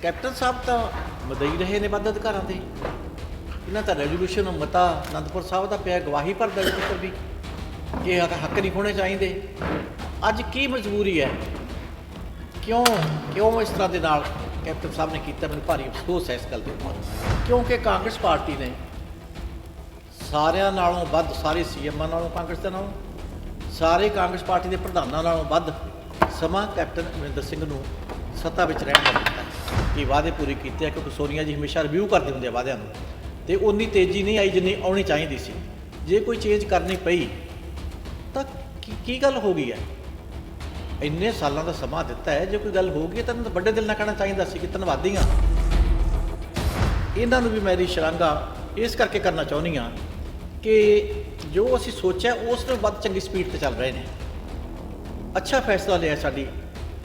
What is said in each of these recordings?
Captain ਸਾਹਿਬ ਤਾਂ ਮਦਈ ਰਹੇ ਨੇ ਵੱਧ ਅਧਿਕਾਰਾਂ ਦੇ। ਇਹਨਾਂ ਤਾਂ ਰੈਜ਼ੋਲੂਸ਼ਨ ਮਤਾ ਅਨੰਦਪੁਰ ਸਾਹਿਬ ਦਾ ਪਿਆ, ਗਵਾਹੀ ਭਰਦਾ ਜਿੱਤਰ ਵੀ ਕਿ ਹੱਕ ਨਹੀਂ ਹੋਣੇ ਚਾਹੀਦੇ। ਅੱਜ ਕੀ ਮਜਬੂਰੀ ਹੈ, ਕਿਉਂ ਇਸ ਤਰ੍ਹਾਂ ਦੇ ਨਾਲ ਕੈਪਟਨ ਸਾਹਿਬ ਨੇ ਕੀਤਾ? ਮੈਨੂੰ ਭਾਰੀ ਅਫਸੋਸ ਹੈ ਇਸ ਗੱਲ ਦੇ ਉੱਪਰ, ਕਿਉਂਕਿ ਕਾਂਗਰਸ ਪਾਰਟੀ ਨੇ ਸਾਰਿਆਂ ਨਾਲੋਂ ਵੱਧ, ਸਾਰੇ ਸੀਐਮਾਂ ਨਾਲੋਂ, ਕਾਂਗਰਸ ਦੇ ਨਾਲੋਂ, ਸਾਰੇ ਕਾਂਗਰਸ ਪਾਰਟੀ ਦੇ ਪ੍ਰਧਾਨਾਂ ਨਾਲੋਂ ਵੱਧ ਸਮਾਂ ਕੈਪਟਨ ਅਮਰਿੰਦਰ ਸਿੰਘ ਨੂੰ ਸੱਤਾ ਵਿੱਚ ਰਹਿਣ ਦਾ ਦਿੱਤਾ ਕਿ ਵਾਅਦੇ ਪੂਰੇ ਕੀਤੇ ਆ। ਕਿਉਂਕਿ ਸੋਨੀਆ ਜੀ ਹਮੇਸ਼ਾ ਰਿਵਿਊ ਕਰਦੇ ਹੁੰਦੇ ਆ ਵਾਅਦਿਆਂ ਨੂੰ, ਅਤੇ ਉਨੀ ਤੇਜ਼ੀ ਨਹੀਂ ਆਈ ਜਿੰਨੀ ਆਉਣੀ ਚਾਹੀਦੀ ਸੀ। ਜੇ ਕੋਈ ਚੇਂਜ ਕਰਨੀ ਪਈ ਤਾਂ ਕੀ ਗੱਲ ਹੋ ਗਈ ਹੈ? ਇੰਨੇ ਸਾਲਾਂ ਦਾ ਸਮਾਂ ਦਿੱਤਾ ਹੈ, ਜੇ ਕੋਈ ਗੱਲ ਹੋ ਗਈ ਤਾਂ ਵੱਡੇ ਦਿਲ ਨਾਲ ਕਹਿਣਾ ਚਾਹੀਦਾ ਸੀ ਕਿ ਧੰਨਵਾਦੀ ਹਾਂ। ਇਹਨਾਂ ਨੂੰ ਵੀ ਮੇਰੀ ਸ਼ਲਾਘਾ ਇਸ ਕਰਕੇ ਕਰਨਾ ਚਾਹੁੰਦੀ ਹਾਂ ਕਿ ਜੋ ਅਸੀਂ ਸੋਚਿਆ ਉਸ ਤੋਂ ਵੱਧ ਚੰਗੀ ਸਪੀਡ 'ਤੇ ਚੱਲ ਰਹੇ ਨੇ। ਅੱਛਾ ਫੈਸਲਾ ਲਿਆ ਸਾਡੀ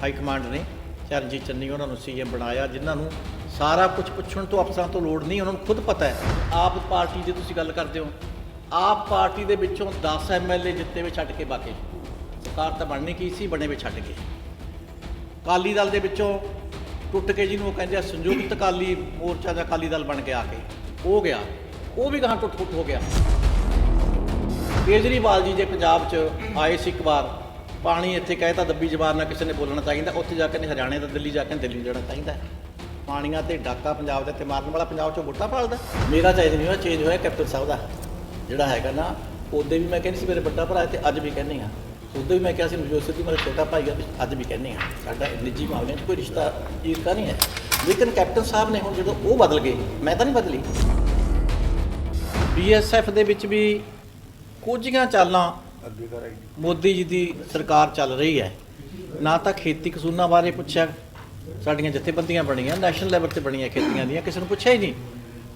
ਹਾਈ ਕਮਾਂਡ ਨੇ, ਚਰਨਜੀਤ ਚੰਨੀ ਉਹਨਾਂ ਨੂੰ ਸੀਐਮ ਬਣਾਇਆ, ਜਿਨ੍ਹਾਂ ਨੂੰ ਸਾਰਾ ਕੁਝ ਪੁੱਛਣ ਤੋਂ ਅਫਸਰਾਂ ਤੋਂ ਲੋੜ ਨਹੀਂ, ਉਹਨਾਂ ਨੂੰ ਖੁਦ ਪਤਾ ਹੈ। ਆਪ ਪਾਰਟੀ ਜੇ ਤੁਸੀਂ ਗੱਲ ਕਰਦੇ ਹੋ, ਆਪ ਪਾਰਟੀ ਦੇ ਵਿੱਚੋਂ 10 ਐਮਐਲਏ ਜਿੱਤੇ ਵੇ ਛੱਡ ਕੇ ਬਾਕੀ ਸਰਕਾਰ ਤਾਂ ਬਣਨੀ ਕੀ ਸੀ, ਬਣੇ ਵੇ ਛੱਡ ਕੇ। ਅਕਾਲੀ ਦਲ ਦੇ ਵਿੱਚੋਂ ਟੁੱਟ ਕੇ ਜਿਹਨੂੰ ਉਹ ਕਹਿੰਦੇ ਆ ਸੰਯੁਕਤ ਅਕਾਲੀ ਮੋਰਚਾ ਦਾ ਅਕਾਲੀ ਦਲ ਬਣ ਕੇ ਆ ਕੇ ਉਹ ਗਿਆ, ਉਹ ਵੀ ਗਾਹਾਂ ਟੁੱਟ ਹੋ ਗਿਆ। ਕੇਜਰੀਵਾਲ ਜੀ ਜੇ ਪੰਜਾਬ 'ਚ ਆਏ ਸੀ ਇੱਕ ਵਾਰ, ਪਾਣੀ ਇੱਥੇ ਕਹਿਤਾ ਦੱਬੀ ਜ਼ਬਾਨ ਨਾਲ ਕਿਸੇ ਨੇ ਬੋਲਣਾ ਚਾਹੀਦਾ, ਉੱਥੇ ਜਾ ਕੇ ਨਹੀਂ ਹਰਿਆਣੇ ਦਾ, ਦਿੱਲੀ ਜਾ ਕੇ ਦਿੱਲੀ ਜਾਣਾ ਚਾਹੀਦਾ। ਪਾਣੀਆਂ ਤੇ ਡਾਕਾ ਪੰਜਾਬ ਦੇ ਤੇ ਮਾਰਨ ਵਾਲਾ ਪੰਜਾਬ 'ਚੋਂ ਵੋਟਾਂ ਪਾਲਦਾ। ਮੇਰਾ ਚਾਹੀਦਾ ਨਹੀਂ ਹੋਇਆ, ਚੇਂਜ ਹੋਇਆ ਕੈਪਟਨ ਸਾਹਿਬ ਦਾ ਜਿਹੜਾ ਹੈਗਾ ਨਾ। ਉਦੋਂ ਵੀ ਮੈਂ ਕਹਿੰਦੀ ਸੀ ਮੇਰੇ ਵੱਡਾ ਭਰਾ, ਤੇ ਅੱਜ ਵੀ ਕਹਿੰਦੀ ਹਾਂ। ਉਦੋਂ ਵੀ ਮੈਂ ਕਿਹਾ ਸੀ ਨਵਜੋਤ ਸਿੱਧੂ ਮੇਰਾ ਛੋਟਾ ਭਾਈ ਆ, ਅੱਜ ਵੀ ਕਹਿੰਦੇ ਹਾਂ। ਸਾਡਾ ਨਿੱਜੀ ਮਾਮਲਿਆਂ 'ਚ ਕੋਈ ਰਿਸ਼ਤਾ ਈਰਖਾ ਨਹੀਂ ਹੈ, ਲੇਕਿਨ ਕੈਪਟਨ ਸਾਹਿਬ ਨੇ ਹੁਣ ਜਦੋਂ ਉਹ ਬਦਲ ਗਏ, ਮੈਂ ਤਾਂ ਨਹੀਂ ਬਦਲੀ। BSF ਦੇ ਵਿੱਚ ਵੀ ਕੁਝੀਆਂ ਚਾਲਾਂ ਮੋਦੀ ਜੀ ਦੀ ਸਰਕਾਰ ਚੱਲ ਰਹੀ ਹੈ। ਨਾ ਤਾਂ ਖੇਤੀ ਕਸੂਨਾਂ ਬਾਰੇ ਪੁੱਛਿਆ, ਸਾਡੀਆਂ ਜਥੇਬੰਦੀਆਂ ਬਣੀਆਂ ਨੈਸ਼ਨਲ ਲੈਵਲ 'ਤੇ ਬਣੀਆਂ ਖੇਤੀਆਂ ਦੀਆਂ, ਕਿਸੇ ਨੂੰ ਪੁੱਛਿਆ ਹੀ ਨਹੀਂ।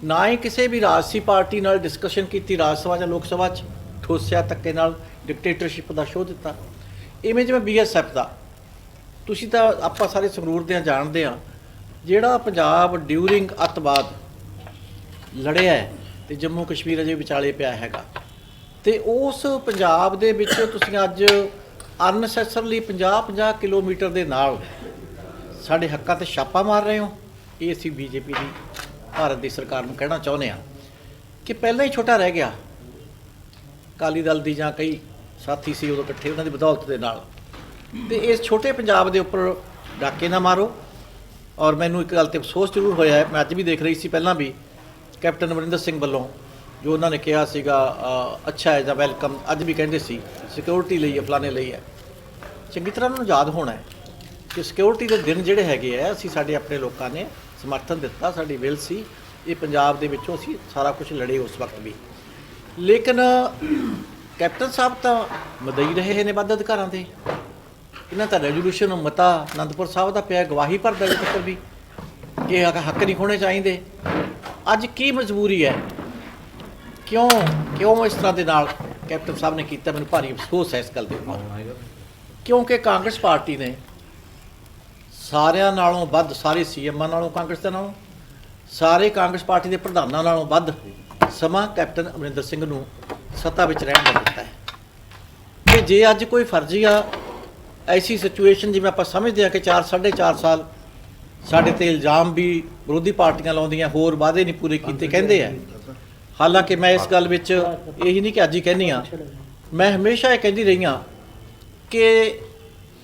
ਨਾ ਹੀ ਕਿਸੇ ਵੀ ਰਾਜਸੀ ਪਾਰਟੀ ਨਾਲ ਡਿਸਕਸ਼ਨ ਕੀਤੀ, ਰਾਜ ਸਭਾ ਜਾਂ ਲੋਕ ਸਭਾ 'ਚ ਠੋਸਿਆ, ਧੱਕੇ ਨਾਲ ਡਿਕਟੇਟਰਸ਼ਿਪ ਦਾ ਸ਼ੋਅ ਦਿੱਤਾ। ਇਵੇਂ ਜਿਵੇਂ BSF ਦਾ, ਤੁਸੀਂ ਤਾਂ ਆਪਾਂ ਸਾਰੇ ਸੰਗਰੂਰ ਦੇ ਜਾਣਦੇ ਹਾਂ, ਜਿਹੜਾ ਪੰਜਾਬ ਡਿਊਰਿੰਗ ਅੱਤਵਾਦ ਲੜਿਆ ਹੈ ਅਤੇ ਜੰਮੂ ਕਸ਼ਮੀਰ ਅਜੇ ਵਿਚਾਲੇ ਪਿਆ ਹੈਗਾ, ਅਤੇ ਉਸ ਪੰਜਾਬ ਦੇ ਵਿੱਚ ਤੁਸੀਂ ਅੱਜ ਅਨਨੈਸੈਸਰਲੀ 50-50 ਕਿਲੋਮੀਟਰ ਦੇ ਨਾਲ ਸਾਡੇ ਹੱਕਾਂ 'ਤੇ ਛਾਪਾ ਮਾਰ ਰਹੇ ਹੋ। ਇਹ ਅਸੀਂ BJP ਦੀ, ਭਾਰਤ ਦੀ ਸਰਕਾਰ ਨੂੰ ਕਹਿਣਾ ਚਾਹੁੰਦੇ ਹਾਂ ਕਿ ਪਹਿਲਾਂ ਹੀ ਛੋਟਾ ਰਹਿ ਗਿਆ। ਅਕਾਲੀ ਦਲ ਦੀ ਜਾਂ ਕਈ ਸਾਥੀ ਸੀ ਉਦੋਂ ਇਕੱਠੇ, ਉਹਨਾਂ ਦੀ ਬਦੌਲਤ ਦੇ ਨਾਲ, ਅਤੇ ਇਸ ਛੋਟੇ ਪੰਜਾਬ ਦੇ ਉੱਪਰ ਡਾਕੇ ਨਾ ਮਾਰੋ। ਔਰ ਮੈਨੂੰ ਇੱਕ ਗੱਲ 'ਤੇ ਅਫਸੋਸ ਜ਼ਰੂਰ ਹੋਇਆ ਹੈ, ਮੈਂ ਅੱਜ ਵੀ ਦੇਖ ਰਹੀ ਸੀ, ਪਹਿਲਾਂ ਵੀ ਕੈਪਟਨ ਅਮਰਿੰਦਰ ਸਿੰਘ ਵੱਲੋਂ ਜੋ ਉਹਨਾਂ ਨੇ ਕਿਹਾ ਸੀਗਾ ਅੱਛਾ ਹੈ ਜਾਂ ਵੈਲਕਮ, ਅੱਜ ਵੀ ਕਹਿੰਦੇ ਸੀ ਸਿਕਿਉਰਿਟੀ ਲਈ ਹੈ, ਫਲਾਣੇ ਲਈ ਹੈ। ਚੰਗੀ ਤਰ੍ਹਾਂ ਉਹਨਾਂ ਨੂੰ ਯਾਦ ਹੋਣਾ ਹੈ ਕਿ ਸਿਕਿਉਰਿਟੀ ਦੇ ਦਿਨ ਜਿਹੜੇ ਹੈਗੇ ਆ, ਅਸੀਂ ਸਾਡੇ ਆਪਣੇ ਲੋਕਾਂ ਨੇ ਸਮਰਥਨ ਦਿੱਤਾ, ਸਾਡੀ ਵਿਲ ਸੀ, ਇਹ ਪੰਜਾਬ ਦੇ ਵਿੱਚੋਂ ਅਸੀਂ ਸਾਰਾ ਕੁਝ ਲੜੇ ਉਸ ਵਕਤ ਵੀ। ਲੇਕਿਨ ਕੈਪਟਨ ਸਾਹਿਬ ਤਾਂ ਮਦਈ ਰਹੇ ਨੇ ਵੱਧ ਅਧਿਕਾਰਾਂ ਦੇ। ਇਹਨਾਂ ਤਾਂ ਰੈਜ਼ੋਲੂਸ਼ਨ ਮਤਾ ਅਨੰਦਪੁਰ ਸਾਹਿਬ ਦਾ ਪਿਆ, ਗਵਾਹੀ ਭਰਦਾ ਜਿੱਤਰ ਵੀ ਕਿ ਹੱਕ ਨਹੀਂ ਹੋਣੇ ਚਾਹੀਦੇ। ਅੱਜ ਕੀ ਮਜਬੂਰੀ ਹੈ, ਕਿਉਂ ਇਸ ਤਰ੍ਹਾਂ ਦੇ ਨਾਲ ਕੈਪਟਨ ਸਾਹਿਬ ਨੇ ਕੀਤਾ? ਮੈਨੂੰ ਭਾਰੀ ਅਫਸੋਸ ਹੈ ਇਸ ਗੱਲ ਦੇ ਉੱਪਰ, ਕਿਉਂਕਿ ਕਾਂਗਰਸ ਪਾਰਟੀ ਨੇ ਸਾਰਿਆਂ ਨਾਲੋਂ ਵੱਧ, ਸਾਰੇ ਸੀਐਮਾਂ ਨਾਲੋਂ, ਕਾਂਗਰਸ ਦੇ ਨਾਲੋਂ, ਸਾਰੇ ਕਾਂਗਰਸ ਪਾਰਟੀ ਦੇ ਪ੍ਰਧਾਨਾਂ ਨਾਲੋਂ ਵੱਧ ਸਮਾਂ ਕੈਪਟਨ ਅਮਰਿੰਦਰ ਸਿੰਘ ਨੂੰ ਸੱਤਾ ਵਿੱਚ ਰਹਿਣ ਦਾ ਦਿੱਤਾ ਹੈ। ਕਿ ਜੇ ਅੱਜ ਕੋਈ ਫਰਜ਼ੀਆ ਐਸੀ ਸਿਚੁਏਸ਼ਨ, ਜਿਵੇਂ ਆਪਾਂ ਸਮਝਦੇ ਹਾਂ ਕਿ 4-4.5 ਸਾਲ ਸਾਡੇ 'ਤੇ ਇਲਜ਼ਾਮ ਵੀ ਵਿਰੋਧੀ ਪਾਰਟੀਆਂ ਲਾਉਂਦੀਆਂ, ਹੋਰ ਵਾਅਦੇ ਨਹੀਂ ਪੂਰੇ ਕੀਤੇ ਕਹਿੰਦੇ ਆ। ਹਾਲਾਂਕਿ ਮੈਂ ਇਸ ਗੱਲ ਵਿੱਚ ਇਹੀ ਨਹੀਂ ਕਿ ਅੱਜ ਹੀ ਕਹਿੰਦੀ ਹਾਂ, ਮੈਂ ਹਮੇਸ਼ਾ ਇਹ ਕਹਿੰਦੀ ਰਹੀ ਹਾਂ ਕਿ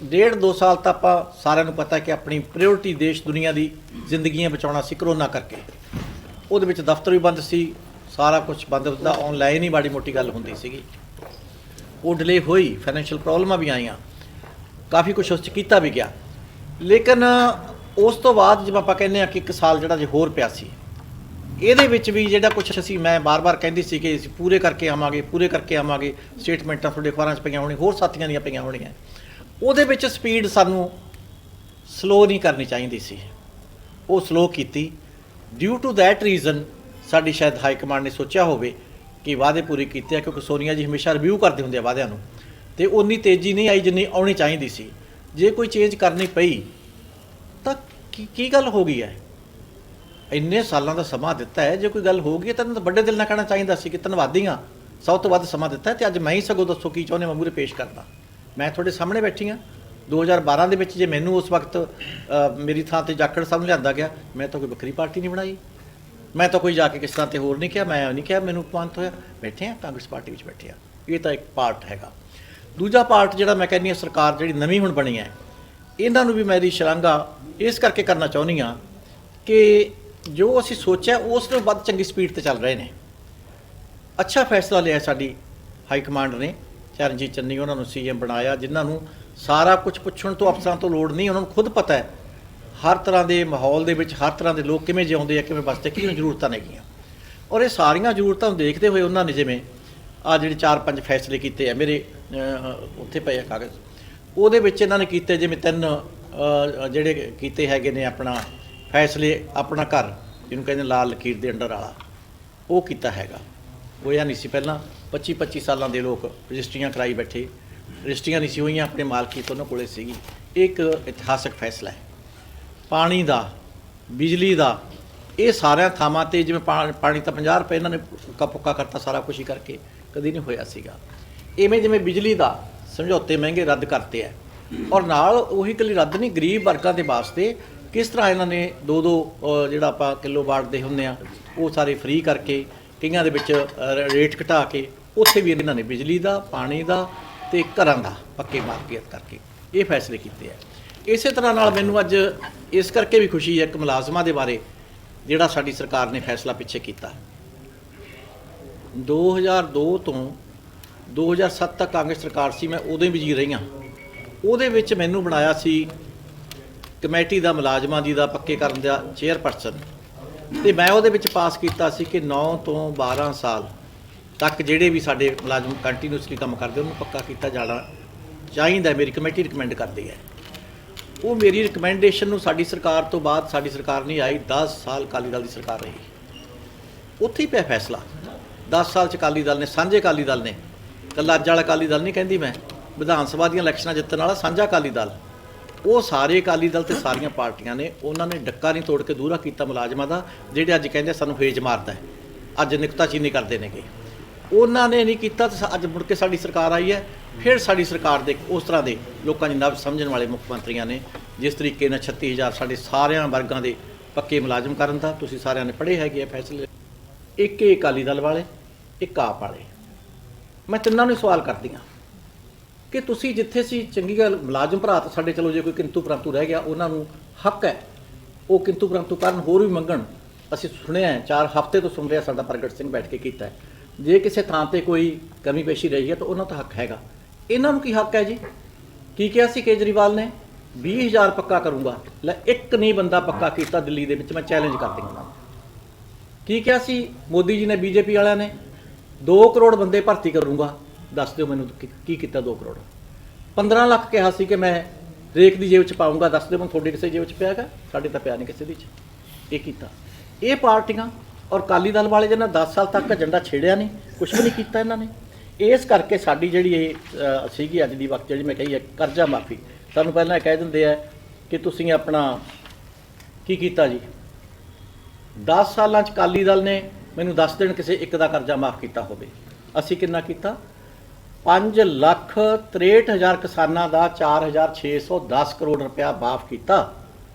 1.5-2 ਸਾਲ ਤਾਂ ਆਪਾਂ ਸਾਰਿਆਂ ਨੂੰ ਪਤਾ ਕਿ ਆਪਣੀ ਪ੍ਰਾਇਓਰਟੀ ਦੇਸ਼ ਦੁਨੀਆ ਦੀ ਜ਼ਿੰਦਗੀਆਂ ਬਚਾਉਣਾ ਸੀ। ਕਰੋਨਾ ਕਰਕੇ ਉਹਦੇ ਵਿੱਚ ਦਫ਼ਤਰ ਵੀ ਬੰਦ ਸੀ, ਸਾਰਾ ਕੁਝ ਬੰਦ ਹੁੰਦਾ, ਆਨਲਾਈਨ ਹੀ ਮਾੜੀ ਮੋਟੀ ਗੱਲ ਹੁੰਦੀ ਸੀਗੀ। ਉਹ ਡਿਲੇ ਹੋਈ, ਫਾਈਨੈਂਸ਼ੀਅਲ ਪ੍ਰੋਬਲਮਾਂ ਵੀ ਆਈਆਂ, ਕਾਫੀ ਕੁਝ ਉਸ 'ਚ ਕੀਤਾ ਵੀ ਗਿਆ। ਲੇਕਿਨ ਉਸ ਤੋਂ ਬਾਅਦ ਜਿਵੇਂ ਆਪਾਂ ਕਹਿੰਦੇ ਹਾਂ ਕਿ 1 ਸਾਲ ਜਿਹੜਾ ਜੇ ਹੋਰ ਪਿਆ ਸੀ, ਇਹਦੇ ਵਿੱਚ ਵੀ ਜਿਹੜਾ ਕੁਛ ਅਸੀਂ, ਮੈਂ ਬਾਰ-ਬਾਰ ਕਹਿੰਦੀ ਸੀ ਕਿ ਅਸੀਂ ਪੂਰੇ ਕਰਕੇ ਆਵਾਂਗੇ, ਸਟੇਟਮੈਂਟਾਂ ਤੁਹਾਡੇ ਅਖਬਾਰਾਂ 'ਚ ਪਈਆਂ ਹੋਣੀਆਂ, ਹੋਰ ਸਾਥੀਆਂ ਦੀਆਂ ਪਈਆਂ ਹੋਣੀਆਂ, ਉਹਦੇ ਵਿੱਚ ਸਪੀਡ ਸਾਨੂੰ ਸਲੋ ਨਹੀਂ ਕਰਨੀ ਚਾਹੀਦੀ ਸੀ, ਉਹ ਸਲੋ ਕੀਤੀ। ਡਿਊ ਟੂ ਦੈਟ ਰੀਜ਼ਨ ਸਾਡੀ ਸ਼ਾਇਦ ਹਾਈ ਕਮਾਂਡ ਨੇ ਸੋਚਿਆ ਹੋਵੇ ਕਿ ਵਾਅਦੇ ਪੂਰੇ ਕੀਤੇ ਆ, ਕਿਉਂਕਿ ਸੋਨੀਆ ਜੀ ਹਮੇਸ਼ਾ ਰਿਵਿਊ ਕਰਦੇ ਹੁੰਦੇ ਆ ਵਾਅਦਿਆਂ ਨੂੰ, ਅਤੇ ਉਨੀ ਤੇਜ਼ੀ ਨਹੀਂ ਆਈ ਜਿੰਨੀ ਆਉਣੀ ਚਾਹੀਦੀ ਸੀ। ਜੇ ਕੋਈ ਚੇਂਜ ਕਰਨੀ ਪਈ ਤਾਂ ਕੀ ਗੱਲ ਹੋ ਗਈ ਹੈ? ਇੰਨੇ ਸਾਲਾਂ ਦਾ ਸਮਾਂ ਦਿੱਤਾ ਹੈ, ਜੇ ਕੋਈ ਗੱਲ ਹੋ ਗਈ ਤਾਂ ਵੱਡੇ ਦਿਲ ਨਾਲ ਕਹਿਣਾ ਚਾਹੀਦਾ ਸੀ ਕਿ ਧੰਨਵਾਦੀ ਹਾਂ, ਸਭ ਤੋਂ ਵੱਧ ਸਮਾਂ ਦਿੱਤਾ, ਅਤੇ ਅੱਜ ਮੈਂ ਹੀ ਸਗੋਂ ਦੱਸੋ ਕੀ ਚਾਹੁੰਦੇ ਮੈਂ ਮੂਹਰੇ ਪੇਸ਼ ਕਰਦਾ। ਮੈਂ ਤੁਹਾਡੇ ਸਾਹਮਣੇ ਬੈਠੀ ਹਾਂ, 2012 ਦੇ ਵਿੱਚ ਜੇ ਮੈਨੂੰ ਉਸ ਵਕਤ ਮੇਰੀ ਥਾਂ ਤੇ ਜਾਖੜ ਸਾਹਿਬ ਨੂੰ ਲਿਆਂਦਾ ਗਿਆ, ਮੈਂ ਤਾਂ ਕੋਈ ਵੱਖਰੀ ਪਾਰਟੀ ਨਹੀਂ ਬਣਾਈ, ਮੈਂ ਤਾਂ ਕੋਈ ਜਾ ਕੇ ਕਿਸ ਤਰ੍ਹਾਂ ਤੇ ਹੋਰ ਨਹੀਂ ਕਿਹਾ, ਮੈਂ ਨਹੀਂ ਕਿਹਾ ਮੈਨੂੰ ਅਪਮਾਨਿਤ ਹੋਇਆ। ਬੈਠੇ ਆ ਕਾਂਗਰਸ ਪਾਰਟੀ ਵਿੱਚ ਬੈਠੇ ਆ, ਇਹ ਤਾਂ ਇੱਕ ਪਾਰਟ ਹੈਗਾ। ਦੂਜਾ ਪਾਰਟ ਜਿਹੜਾ ਮੈਂ ਕਹਿੰਦੀ ਹਾਂ, ਸਰਕਾਰ ਜਿਹੜੀ ਨਵੀਂ ਹੁਣ ਬਣੀ ਹੈ, ਇਹਨਾਂ ਨੂੰ ਵੀ ਮੈਂ ਇਹਦੀ ਸ਼ਲਾਘਾ ਇਸ ਕਰਕੇ ਕਰਨਾ ਚਾਹੁੰਦੀ ਹਾਂ ਕਿ ਜੋ ਅਸੀਂ ਸੋਚਿਆ ਉਸ ਤੋਂ ਵੱਧ ਚੰਗੀ ਸਪੀਡ ਤੇ ਚੱਲ ਰਹੇ ਨੇ। ਅੱਛਾ ਫੈਸਲਾ ਲਿਆ ਸਾਡੀ ਹਾਈ ਕਮਾਂਡ ਨੇ, ਚਰਨਜੀਤ ਚੰਨੀ ਉਹਨਾਂ ਨੂੰ ਸੀਐਮ ਬਣਾਇਆ, ਜਿਨ੍ਹਾਂ ਨੂੰ ਸਾਰਾ ਕੁਝ ਪੁੱਛਣ ਤੋਂ ਅਫਸਰਾਂ ਤੋਂ ਲੋੜ ਨਹੀਂ, ਉਹਨਾਂ ਨੂੰ ਖੁਦ ਪਤਾ ਹੈ ਹਰ ਤਰ੍ਹਾਂ ਦੇ ਮਾਹੌਲ ਦੇ ਵਿੱਚ ਹਰ ਤਰ੍ਹਾਂ ਦੇ ਲੋਕ ਕਿਵੇਂ ਜਿਉਂਦੇ ਆ, ਕਿਵੇਂ ਬਸਦੇ, ਕਿਹੜੀਆਂ ਜ਼ਰੂਰਤਾਂ ਨੇਗੀਆਂ। ਔਰ ਇਹ ਸਾਰੀਆਂ ਜ਼ਰੂਰਤਾਂ ਨੂੰ ਦੇਖਦੇ ਹੋਏ ਉਹਨਾਂ ਨੇ ਜਿਵੇਂ ਆ ਜਿਹੜੇ 4-5 ਫੈਸਲੇ ਕੀਤੇ ਆ, ਮੇਰੇ ਉੱਥੇ ਪਏ ਆ ਕਾਗਜ਼, ਉਹਦੇ ਵਿੱਚ ਇਹਨਾਂ ਨੇ ਕੀਤੇ ਜਿਵੇਂ 3 ਜਿਹੜੇ ਕੀਤੇ ਹੈਗੇ ਨੇ ਆਪਣਾ ਫੈਸਲੇ, ਆਪਣਾ ਘਰ ਜਿਹਨੂੰ ਕਹਿੰਦੇ ਲਾਲ ਲਕੀਰ ਦੇ ਅੰਡਰ ਵਾਲਾ, ਉਹ ਕੀਤਾ ਹੈਗਾ। ਹੋਇਆ ਨਹੀਂ ਸੀ ਪਹਿਲਾਂ, 25-25 ਸਾਲਾਂ ਦੇ ਲੋਕ ਰਜਿਸਟਰੀਆਂ ਕਰਾਈ ਬੈਠੇ, ਰਜਿਸਟਰੀਆਂ ਨਹੀਂ ਸੀ ਹੋਈਆਂ, ਆਪਣੇ ਮਾਲਕੀਅਤ ਉਹਨਾਂ ਕੋਲੇ ਸੀਗੀ। ਇੱਕ ਇਤਿਹਾਸਕ ਫੈਸਲਾ ਹੈ। ਪਾਣੀ ਦਾ, ਬਿਜਲੀ ਦਾ, ਇਹ ਸਾਰਿਆਂ ਥਾਵਾਂ 'ਤੇ ਜਿਵੇਂ ਪਾਣੀ ਤਾਂ 50 ਰੁਪਏ ਇਹਨਾਂ ਨੇ ਉੱਕਾ ਪੁੱਕਾ ਕਰਤਾ, ਸਾਰਾ ਕੁਛ ਹੀ ਕਰਕੇ ਕਦੀ ਨਹੀਂ ਹੋਇਆ ਸੀਗਾ। ਇਵੇਂ ਜਿਵੇਂ ਬਿਜਲੀ ਦਾ ਸਮਝੌਤੇ ਮਹਿੰਗੇ ਰੱਦ ਕਰਤੇ ਹੈ, ਔਰ ਨਾਲ ਉਹੀ ਇਕੱਲੀ ਰੱਦ ਨਹੀਂ, ਗਰੀਬ ਵਰਗਾਂ ਦੇ ਵਾਸਤੇ ਕਿਸ ਤਰ੍ਹਾਂ ਇਹਨਾਂ ਨੇ 2-2 ਜਿਹੜਾ ਆਪਾਂ ਕਿਲੋ ਵਾਟ ਦੇ ਹੁੰਦੇ ਆ ਉਹ ਸਾਰੇ ਫ੍ਰੀ ਕਰਕੇ, ਕਈਆਂ ਦੇ ਵਿੱਚ ਰੇਟ ਘਟਾ ਕੇ, ਉੱਥੇ ਵੀ ਇਹਨਾਂ ਨੇ ਬਿਜਲੀ ਦਾ, ਪਾਣੀ ਦਾ ਤੇ ਘਰਾਂ ਦਾ ਪੱਕੇ ਮਾਲਕੀਅਤ ਕਰਕੇ ਇਹ ਫੈਸਲੇ ਕੀਤੇ ਆ। ਇਸੇ ਤਰ੍ਹਾਂ ਨਾਲ ਮੈਨੂੰ ਅੱਜ ਇਸ ਕਰਕੇ ਵੀ ਖੁਸ਼ੀ ਹੈ ਕਿ ਮੁਲਾਜ਼ਮਾਂ ਦੇ ਬਾਰੇ ਜਿਹੜਾ ਸਾਡੀ ਸਰਕਾਰ ਨੇ ਫੈਸਲਾ ਪਿੱਛੇ ਕੀਤਾ। 2002 ਤੋਂ 2007 ਤੱਕ ਕਾਂਗਰਸ ਸਰਕਾਰ ਸੀ, ਮੈਂ ਉਦੋਂ ਹੀ ਵਜ਼ੀਰ ਰਹੀ ਹਾਂ। ਉਹਦੇ ਵਿੱਚ ਮੈਨੂੰ ਬਣਾਇਆ ਸੀ ਕਮੇਟੀ ਦਾ ਮੁਲਾਜ਼ਮਾਂ ਦੀ ਦਾ ਪੱਕੇ ਕਰਨ ਦਾ ਚੇਅਰਪਰਸਨ, ਤੇ ਮੈਂ ਉਹਦੇ ਵਿੱਚ ਪਾਸ ਕੀਤਾ ਸੀ ਕਿ 9 ਤੋਂ 12 ਸਾਲ ਤੱਕ ਜਿਹੜੇ ਵੀ ਸਾਡੇ ਮੁਲਾਜ਼ਮ ਕੰਟੀਨਿਊਸਲੀ ਕੰਮ ਕਰਦੇ ਉਹਨੂੰ ਪੱਕਾ ਕੀਤਾ ਜਾਣਾ ਚਾਹੀਦਾ। ਮੇਰੀ ਕਮੇਟੀ ਰਿਕਮੈਂਡ ਕਰਦੀ ਹੈ। ਉਹ ਮੇਰੀ ਰਿਕਮੈਂਡੇਸ਼ਨ ਨੂੰ ਸਾਡੀ ਸਰਕਾਰ ਤੋਂ ਬਾਅਦ ਸਾਡੀ ਸਰਕਾਰ ਨਹੀਂ ਆਈ, 10 ਸਾਲ ਅਕਾਲੀ ਦਲ ਦੀ ਸਰਕਾਰ ਰਹੀ, ਉੱਥੇ ਹੀ ਪਿਆ ਫੈਸਲਾ। 10 ਸਾਲ 'ਚ ਅਕਾਲੀ ਦਲ ਨੇ, ਸਾਂਝੇ ਅਕਾਲੀ ਦਲ ਨੇ, ਇਕੱਲਾ ਅੱਜ ਵਾਲਾ ਅਕਾਲੀ ਦਲ ਨਹੀਂ ਕਹਿੰਦੀ ਮੈਂ, ਵਿਧਾਨ ਸਭਾ ਦੀਆਂ ਇਲੈਕਸ਼ਨਾਂ ਜਿੱਤਣ ਵਾਲਾ ਸਾਂਝਾ ਅਕਾਲੀ ਦਲ, ਉਹ ਸਾਰੇ ਅਕਾਲੀ ਦਲ ਤੇ ਸਾਰੀਆਂ ਪਾਰਟੀਆਂ ਨੇ, ਉਹਨਾਂ ਨੇ ਡੱਕਾ ਨਹੀਂ ਤੋੜ ਕੇ ਦੂਰਾ ਕੀਤਾ ਮੁਲਾਜ਼ਮਾਂ ਦਾ। ਜਿਹੜੇ ਅੱਜ ਕਹਿੰਦੇ ਸਾਨੂੰ ਫੇਜ ਮਾਰਦਾ ਹੈ, ਅੱਜ ਨਿਕਤਾਚੀਨੀ ਕਰਦੇ ਨੇਗੇ, ਉਹਨਾਂ ਨੇ ਨਹੀਂ ਕੀਤਾ। ਤਾਂ ਅੱਜ ਮੁੜ ਕੇ ਸਾਡੀ ਸਰਕਾਰ ਆਈ ਹੈ, ਫਿਰ ਸਾਡੀ ਸਰਕਾਰ ਦੇ ਉਸ ਤਰ੍ਹਾਂ ਦੇ ਲੋਕਾਂ ਦੀ ਨਬਜ਼ ਸਮਝਣ ਵਾਲੇ ਮੁੱਖ ਮੰਤਰੀਆਂ ਨੇ ਜਿਸ ਤਰੀਕੇ ਨਾਲ 36,000 ਸਾਡੇ ਸਾਰਿਆਂ ਵਰਗਾਂ ਦੇ ਪੱਕੇ ਮੁਲਾਜ਼ਮ ਕਰਨ ਦਾ, ਤੁਸੀਂ ਸਾਰਿਆਂ ਨੇ ਪੜ੍ਹੇ ਹੈਗੇ ਆ ਫੈਸਲੇ। ਇੱਕ ਅਕਾਲੀ ਦਲ ਵਾਲੇ, ਇੱਕ ਆਪ ਵਾਲੇ, ਮੈਂ ਤਿੰਨਾਂ ਨੂੰ ਸਵਾਲ ਕਰਦੀ ਹਾਂ ਕਿ ਤੁਸੀਂ ਜਿੱਥੇ ਸੀ ਚੰਗੀ ਗੱਲ, ਮੁਲਾਜ਼ਮ ਭਰਾ ਤਾਂ ਸਾਡੇ ਚਲੋ ਜੇ ਕੋਈ ਕਿੰਤੂ ਪ੍ਰੰਤੂ ਰਹਿ ਗਿਆ ਉਹਨਾਂ ਨੂੰ ਹੱਕ ਹੈ ਉਹ ਕਿੰਤੂ ਪ੍ਰੰਤੂ ਕਰਨ, ਹੋਰ ਵੀ ਮੰਗਣ। ਅਸੀਂ ਸੁਣਿਆ 4 ਹਫ਼ਤੇ ਤੋਂ ਸੁਣ ਰਿਹਾ, ਸਾਡਾ ਪ੍ਰਗਟ ਸਿੰਘ ਬੈਠ ਕੇ ਕੀਤਾ ਹੈ। ਜੇ ਕਿਸੇ ਥਾਂ ਤੇ ਕੋਈ ਕਮੀ ਪੇਸ਼ੀ ਰਹੀ ਹੈ ਤਾਂ ਉਹਨਾਂ ਦਾ ਹੱਕ ਹੈਗਾ। ਇਹਨਾਂ ਨੂੰ ਕੀ ਹੱਕ ਹੈ ਜੀ? ਕੀ ਕਿਹਾ ਸੀ ਕੇਜਰੀਵਾਲ ਨੇ? 20,000 ਪੱਕਾ ਕਰੂੰਗਾ, ਲੈ ਇੱਕ ਨਹੀਂ ਬੰਦਾ ਪੱਕਾ ਕੀਤਾ ਦਿੱਲੀ ਦੇ ਵਿੱਚ, ਮੈਂ ਚੈਲੰਜ ਕਰਦੀ ਹਾਂ। ਕੀ ਕਿਹਾ ਸੀ ਮੋਦੀ ਜੀ ਨੇ, ਬੀਜੇਪੀ ਵਾਲਿਆਂ ਨੇ? 2 ਕਰੋੜ ਬੰਦੇ ਭਰਤੀ ਕਰੂੰਗਾ, ਦੱਸ ਦਿਓ ਮੈਨੂੰ ਕੀ ਕੀਤਾ 2 ਕਰੋੜ। 15 ਲੱਖ ਕਿਹਾ ਸੀ ਕਿ ਮੈਂ ਰੇਕ ਦੀ ਜੇਬ 'ਚ ਪਾਊਂਗਾ, ਦੱਸ ਦਿਓ ਮੈਨੂੰ ਤੁਹਾਡੇ ਕਿਸੇ ਜੇਬ 'ਚ ਪਿਆ ਹੈਗਾ? ਸਾਡੇ ਤਾਂ ਪਿਆ ਨਹੀਂ ਕਿਸੇ ਦੀ 'ਚ। ਇਹ ਕੀਤਾ। ਇਹ ਪਾਰਟੀਆਂ ਔਰ ਅਕਾਲੀ ਦਲ ਵਾਲੇ ਜਿਹਨਾਂ 10 ਸਾਲ ਤੱਕ ਏਜੰਡਾ ਛੇੜਿਆ ਨਹੀਂ, ਕੁਛ ਵੀ ਨਹੀਂ ਕੀਤਾ ਇਹਨਾਂ ਨੇ। ਇਸ ਕਰਕੇ ਸਾਡੀ ਜਿਹੜੀ ਇਹ ਸੀਗੀ ਅੱਜ ਦੀ ਵਕਤ ਜਿਹੜੀ ਮੈਂ ਕਹੀ ਹੈ ਕਰਜ਼ਾ ਮਾਫੀ, ਸਾਨੂੰ ਪਹਿਲਾਂ ਕਹਿ ਦਿੰਦੇ ਆ ਕਿ ਤੁਸੀਂ ਆਪਣਾ ਕੀ ਕੀਤਾ ਜੀ। 10 ਸਾਲਾਂ 'ਚ ਅਕਾਲੀ ਦਲ ਨੇ ਮੈਨੂੰ ਦੱਸ ਦੇਣ ਕਿਸੇ ਇੱਕ ਦਾ ਕਰਜ਼ਾ ਮਾਫ ਕੀਤਾ ਹੋਵੇ। ਅਸੀਂ ਕਿੰਨਾ ਕੀਤਾ? 5,63,000 ਕਿਸਾਨਾਂ ਦਾ 4,610 ਕਰੋੜ ਰੁਪਇਆ ਮਾਫ ਕੀਤਾ।